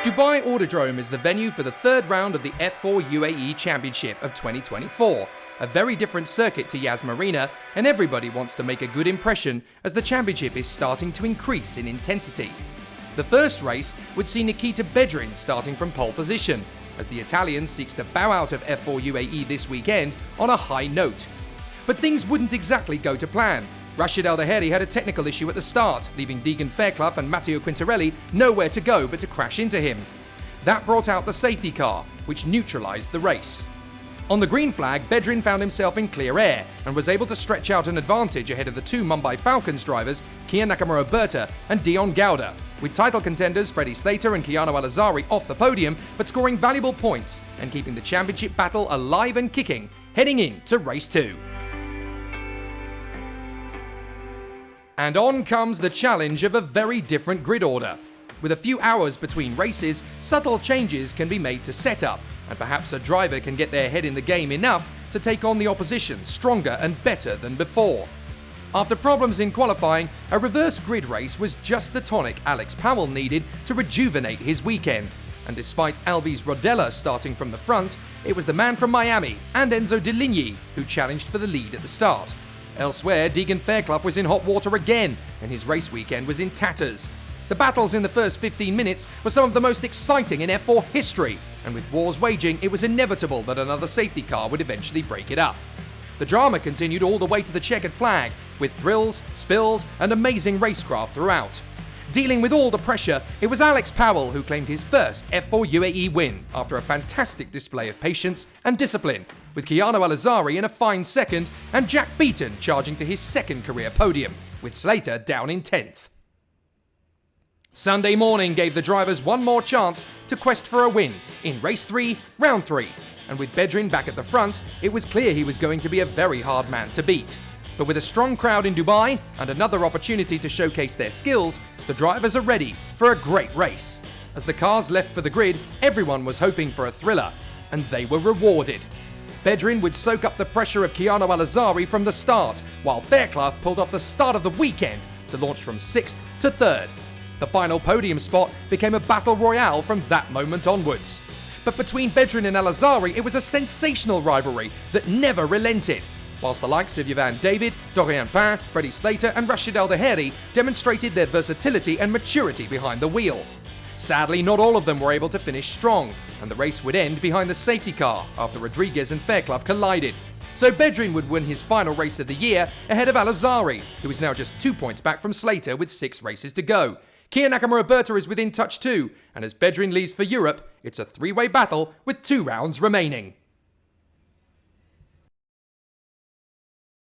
Dubai Autodrome is the venue for the third round of the F4 UAE Championship of 2024, a very different circuit to Yas Marina, and everybody wants to make a good impression as the championship is starting to increase in intensity. The first race would see Nikita Bedrin starting from pole position, as the Italian seeks to bow out of F4 UAE this weekend on a high note. But things wouldn't exactly go to plan. Rashid Al-Daheri had a technical issue at the start, leaving Deegan Fairclough and Matteo Quintarelli nowhere to go but to crash into him. That brought out the safety car, which neutralised the race. On the green flag, Bedrin found himself in clear air and was able to stretch out an advantage ahead of the two Mumbai Falcons drivers, Kia Nakamura-Berta and Dion Gauda, with title contenders Freddie Slater and Keanu Al-Azari off the podium but scoring valuable points and keeping the championship battle alive and kicking heading into race 2. And on comes the challenge of a very different grid order. With a few hours between races, subtle changes can be made to setup, and perhaps a driver can get their head in the game enough to take on the opposition stronger and better than before. After problems in qualifying, a reverse grid race was just the tonic Alex Powell needed to rejuvenate his weekend. And despite Alves Rodella starting from the front, it was the man from Miami and Enzo De Ligny who challenged for the lead at the start. Elsewhere, Deegan Fairclough was in hot water again, and his race weekend was in tatters. The battles in the first 15 minutes were some of the most exciting in F4 history, and with wars waging, it was inevitable that another safety car would eventually break it up. The drama continued all the way to the checkered flag, with thrills, spills, and amazing racecraft throughout. Dealing with all the pressure, it was Alex Powell who claimed his first F4 UAE win after a fantastic display of patience and discipline, with Keanu Al-Azari in a fine second and Jack Beaton charging to his second career podium, with Slater down in 10th. Sunday morning gave the drivers one more chance to quest for a win in race 3, round 3, and with Bedrin back at the front, it was clear he was going to be a very hard man to beat. But with a strong crowd in Dubai and another opportunity to showcase their skills, the drivers are ready for a great race. As the cars left for the grid, everyone was hoping for a thriller, and they were rewarded. Bedrin would soak up the pressure of Keanu Al-Azari from the start, while Fairclough pulled off the start of the weekend to launch from 6th to 3rd. The final podium spot became a battle royale from that moment onwards. But between Bedrin and Al-Azari, it was a sensational rivalry that never relented, whilst the likes of Yvan David, Dorian Pain, Freddie Slater and Rashid Al-Daheri demonstrated their versatility and maturity behind the wheel. Sadly, not all of them were able to finish strong, and the race would end behind the safety car after Rodriguez and Fairclough collided. So Bedrin would win his final race of the year ahead of Al-Azari, who is now just 2 points back from Slater with 6 races to go. Kia Nakamura-Berta is within touch too, and as Bedrin leaves for Europe, it's a 3-way battle with 2 rounds remaining.